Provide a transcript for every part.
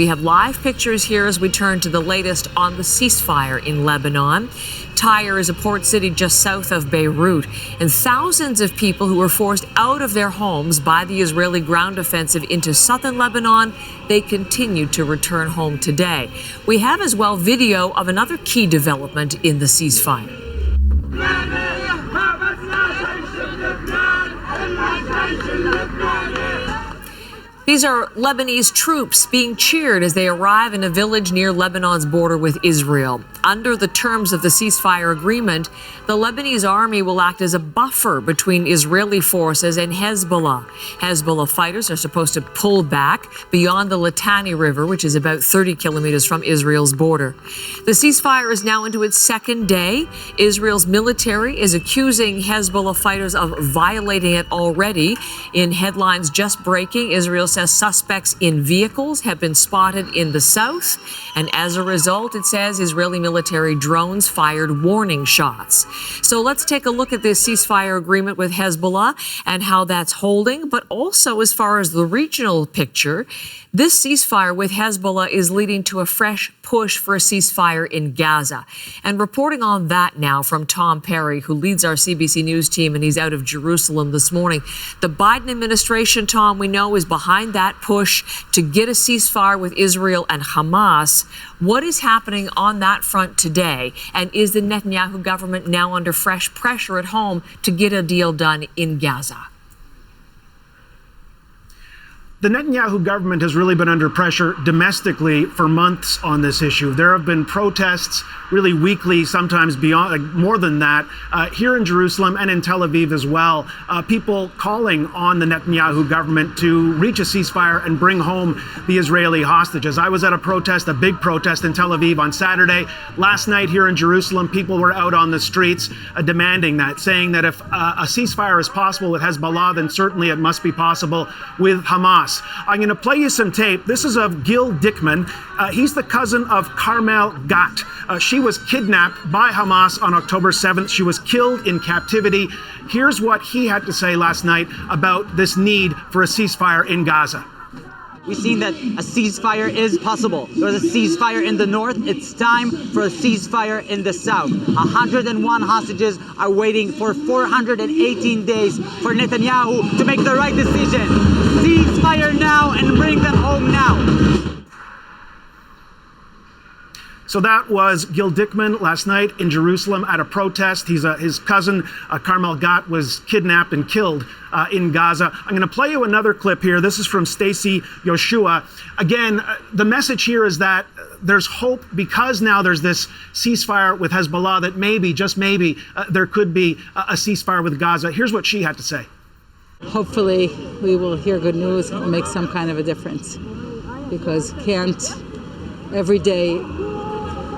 We have live pictures here as we turn to the latest on the ceasefire in Lebanon. Tyre is a port city just south of Beirut, and thousands of people who were forced out of their homes by the Israeli ground offensive into southern Lebanon, they continue to return home today. We have as well video of another key development in the ceasefire. These are Lebanese troops being cheered as they arrive in a village near Lebanon's border with Israel. Under the terms of the ceasefire agreement, the Lebanese army will act as a buffer between Israeli forces and Hezbollah. Hezbollah fighters are supposed to pull back beyond the Litani River, which is about 30 kilometers from Israel's border. The ceasefire is now into its second day. Israel's military is accusing Hezbollah fighters of violating it already. In headlines just breaking, Israel says suspects in vehicles have been spotted in the south, and as a result, it says Israeli military drones fired warning shots. So let's take a look at this ceasefire agreement with Hezbollah and how that's holding, but also as far as the regional picture, this ceasefire with Hezbollah is leading to a fresh push for a ceasefire in Gaza. And reporting on that now from Tom Perry, who leads our CBC News team, and he's out of Jerusalem this morning. The Biden administration, Tom, we know, is behind that push to get a ceasefire with Israel and Hamas. What is happening on that front today? And is the Netanyahu government now under fresh pressure at home to get a deal done in Gaza? The Netanyahu government has really been under pressure domestically for months on this issue. There have been protests really weekly, sometimes beyond, like more than that, here in Jerusalem and in Tel Aviv as well. People calling on the Netanyahu government to reach a ceasefire and bring home the Israeli hostages. I was at a protest, a big protest in Tel Aviv on Saturday. Last night here in Jerusalem, people were out on the streets demanding that, saying that if a ceasefire is possible with Hezbollah, then certainly it must be possible with Hamas. I'm going to play you some tape. This is of Gil Dickman. He's the cousin of Carmel Gat. She was kidnapped by Hamas on October 7th. She was killed in captivity. Here's what he had to say last night about this need for a ceasefire in Gaza. We've seen that a ceasefire is possible. There was a ceasefire in the north. It's time for a ceasefire in the south. 101 hostages are waiting for 418 days for Netanyahu to make the right decision. Ceasefire now and bring them home now. So that was Gil Dickman last night in Jerusalem at a protest. His cousin, Carmel Gat, was kidnapped and killed in Gaza. I'm going to play you another clip here. This is from Stacy Yoshua. Again, the message here is that there's hope because now there's this ceasefire with Hezbollah that maybe, just maybe, there could be a ceasefire with Gaza. Here's what she had to say. Hopefully we will hear good news and make some kind of a difference, because every day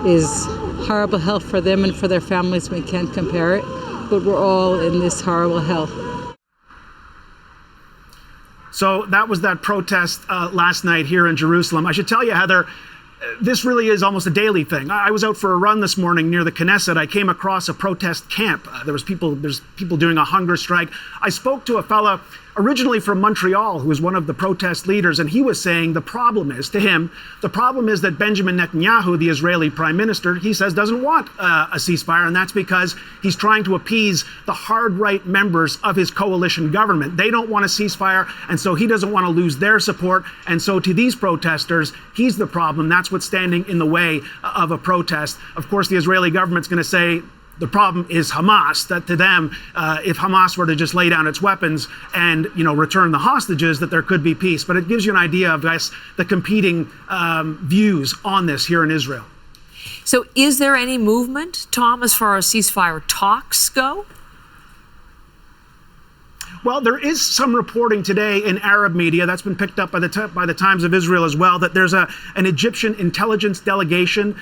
is horrible hell for them and for their families. We can't compare it, but we're all in this horrible hell. So that was that protest last night here in Jerusalem. I should tell you, Heather, this really is almost a daily thing. I was out for a run this morning near the Knesset. I came across a protest camp. There's people doing a hunger strike. I spoke to a fella originally from Montreal who was one of the protest leaders, and he was saying the problem is that Benjamin Netanyahu, the Israeli Prime Minister, he says doesn't want a ceasefire, and that's because he's trying to appease the hard right members of his coalition government. They don't want a ceasefire, and so he doesn't want to lose their support, and so to these protesters, he's the problem. That's what's standing in the way of a protest. Of course, the Israeli government's going to say the problem is Hamas, that to them, if Hamas were to just lay down its weapons and, return the hostages, that there could be peace. But it gives you an idea of, the competing views on this here in Israel. So is there any movement, Tom, as far as ceasefire talks go? Well, there is some reporting today in Arab media that's been picked up by the Times of Israel as well, that there's an Egyptian intelligence delegation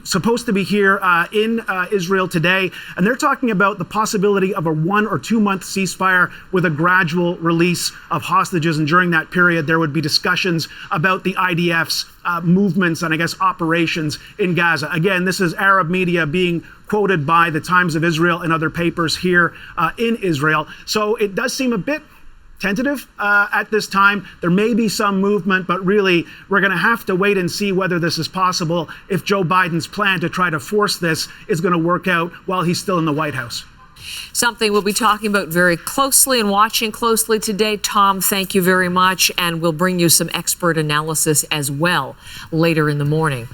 supposed to be here in Israel today, and they're talking about the possibility of a 1 or 2 month ceasefire with a gradual release of hostages, and during that period there would be discussions about the IDF's movements and operations in Gaza. Again, this is Arab media being quoted by the Times of Israel and other papers here in Israel. So it does seem a bit tentative at this time. There may be some movement, but really we're going to have to wait and see whether this is possible, if Joe Biden's plan to try to force this is going to work out while he's still in the White House. Something we'll be talking about very closely and watching closely today. Tom, thank you very much, and we'll bring you some expert analysis as well later in the morning.